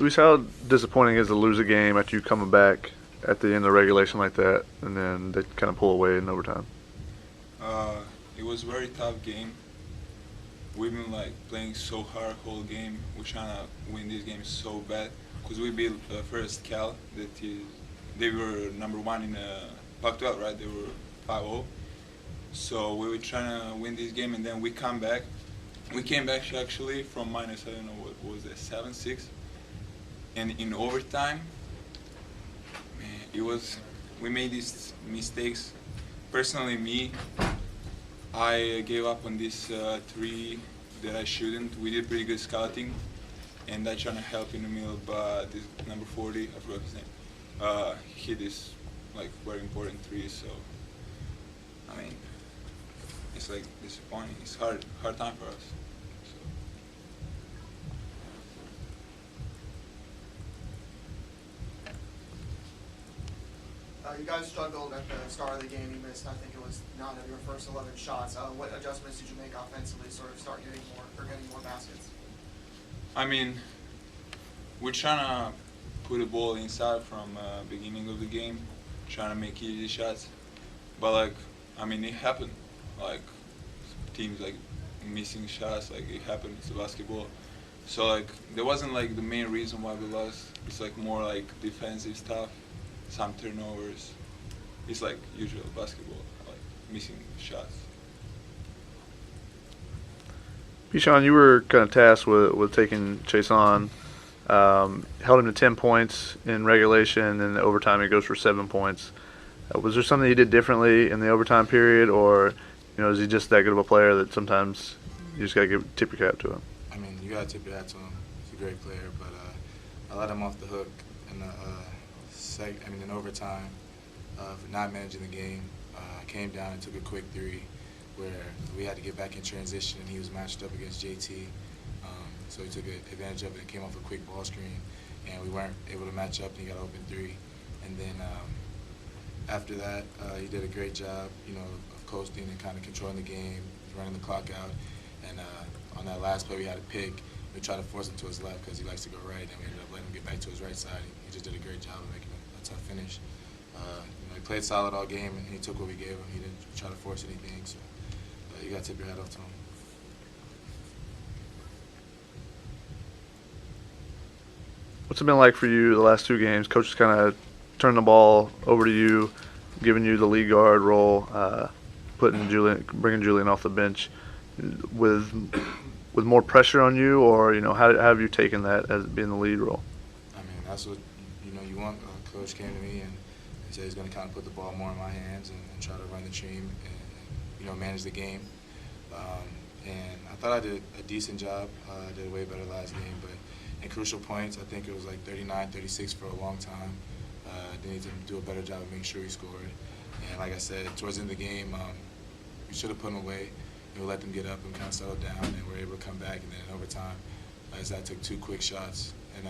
Luis, how disappointing is to lose a game after you coming back at the end of regulation like that, and then they kind of pull away in overtime? Uh, it was a very tough game. We've been like playing so hard whole game. We're trying to win this game so bad because we beat first Cal. They were number one in Pac-12, right? They were 5-0. So we were trying to win this game, and then we come back. We came back actually from minus, I don't know what was it, 7-6, and in overtime, man, it was we made these mistakes. Personally, me, I gave up on this three that I shouldn't. We did pretty good scouting, and I trying to help in the middle, but this number 40, I forgot his name, he hit this like very important three. So I mean, it's like disappointing. It's hard time for us. So. You guys struggled at the start of the game. You missed, I think it was 9 of your first 11 shots. What adjustments did you make offensively to sort of start getting more baskets? I mean, we're trying to put the ball inside from beginning of the game, trying to make easy shots. But like, I mean, it happened. Like teams like missing shots, like it happened. It's basketball. So like, there wasn't like the main reason why we lost. It's like more like defensive stuff, some turnovers. It's like usual basketball, like missing shots. Bishan, you were kind of tasked with taking Chase on. Held him to 10 points in regulation, and in overtime he goes for 7 points. Was there something he did differently in the overtime period, or is he just that good of a player that sometimes you just got to tip your cap to him? I mean, you got to tip your hat to him. He's a great player, but I let him off the hook in the in overtime for not managing the game. I came down and took a quick three where we had to get back in transition, and he was matched up against JT. So he took advantage of it and came off a quick ball screen, and we weren't able to match up, and he got open three. And then after that, he did a great job, of coasting and kind of controlling the game, running the clock out. And on that last play, we had a pick. We tried to force him to his left because he likes to go right, and we ended up letting him get back to his right side. He just did a great job of making a tough finish. He played solid all game, and he took what we gave him. He didn't try to force anything, so you got to tip your hat off to him. What's it been like for you the last 2 games? Coach has kind of turned the ball over to you, giving you the lead guard role, bringing Julian off the bench, with more pressure on you, or how have you taken that as being the lead role? I mean, that's what you want. Coach came to me and said he's going to kind of put the ball more in my hands and try to run the team and manage the game. And I thought I did a decent job. I did way better last game, but in crucial points, I think it was like 39, 36 for a long time. They need to do a better job of making sure we scored. And like I said, towards the end of the game, we should have put them away. We let them get up and kind of settle down, and we were able to come back. And then in overtime, I took 2 quick shots and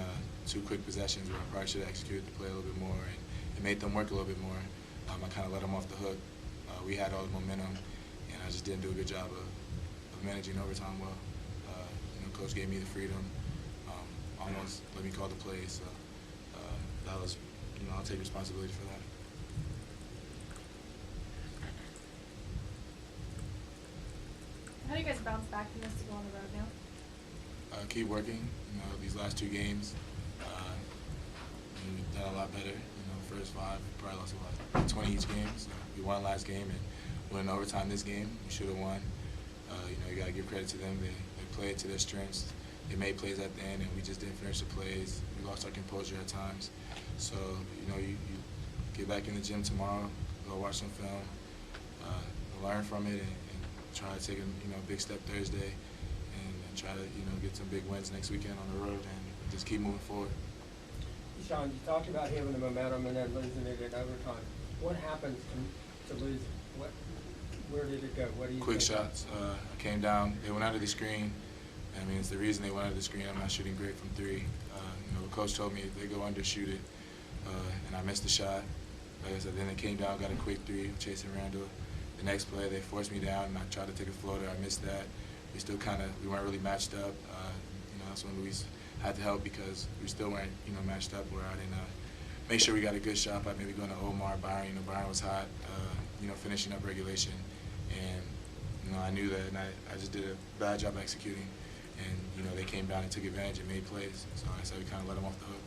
2 quick possessions where I probably should have executed the play a little bit more, and it made them work a little bit more. I kind of let them off the hook. We had all the momentum, and I just didn't do a good job of managing overtime well. Coach gave me the freedom, almost let me call the plays. So that was, I'll take responsibility for that. How do you guys bounce back from this to go on the road now? Keep working. These last 2 games, we've done a lot better. First 5, probably lost about 20 each game. So we won last game and went in overtime this game. We should have won. You got to give credit to them. They played to their strengths. They made plays at the end, and we just didn't finish the plays. We lost our composure at times. So, you get back in the gym tomorrow, go watch some film, learn from it, and try to take a big step Thursday, and try to get some big wins next weekend on the road, and just keep moving forward. Sean, you talked about having the momentum and then losing it in overtime. What happens to lose it? Where did it go? What do you Quick think? shots. I came down. They went under the screen. I mean, it's the reason they went under the screen. I'm not shooting great from 3. The coach told me if they go under, shoot it, and I missed the shot. Like I said, then they came down, got a quick 3, chasing Randall. The next play, they forced me down, and I tried to take a floater. I missed that. We weren't really matched up. That's when Luis had to help because we still weren't, matched up where I didn't make sure we got a good shot by maybe going to Omar, Byron. Byron was hot, finishing up regulation. And, I knew that, and I just did a bad job executing. And, they came down and took advantage and made plays. So I said we kind of let them off the hook.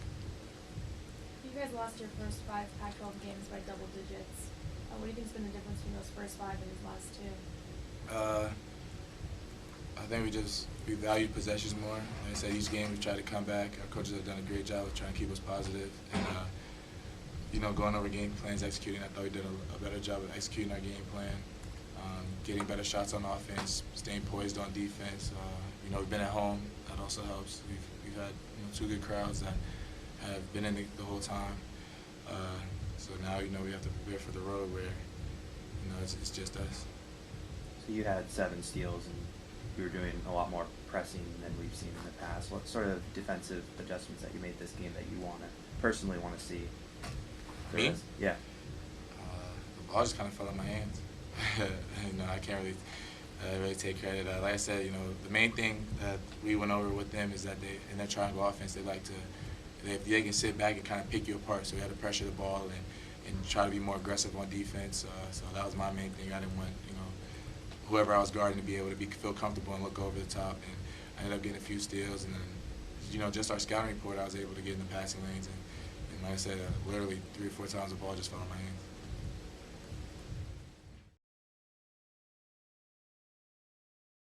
You guys lost your first 5 Pac-12 games by double digits. What do you think's been the difference between those first 5 and these last 2? I think we valued possessions more. Like I said, each game we tried to come back. Our coaches have done a great job of trying to keep us positive. And, going over game plans, executing, I thought we did a better job of executing our game plan, getting better shots on offense, staying poised on defense. We've been at home. That also helps. We've had 2 good crowds that have been in the whole time. So now, we have to prepare for the road where, it's just us. So you had 7 steals, and you were doing a lot more pressing than we've seen in the past. What sort of defensive adjustments that you made this game that you personally want to see? Me? Yeah. The ball just kind of fell in my hands. I can't really take credit. Like I said, the main thing that we went over with them is that in their triangle offense, they can sit back and kind of pick you apart. So we had to pressure the ball and try to be more aggressive on defense. So that was my main thing. I didn't want, whoever I was guarding to be able to feel comfortable and look over the top. And I ended up getting a few steals. And then, just our scouting report, I was able to get in the passing lanes. And like I said, literally 3 or 4 times the ball just fell in my hands.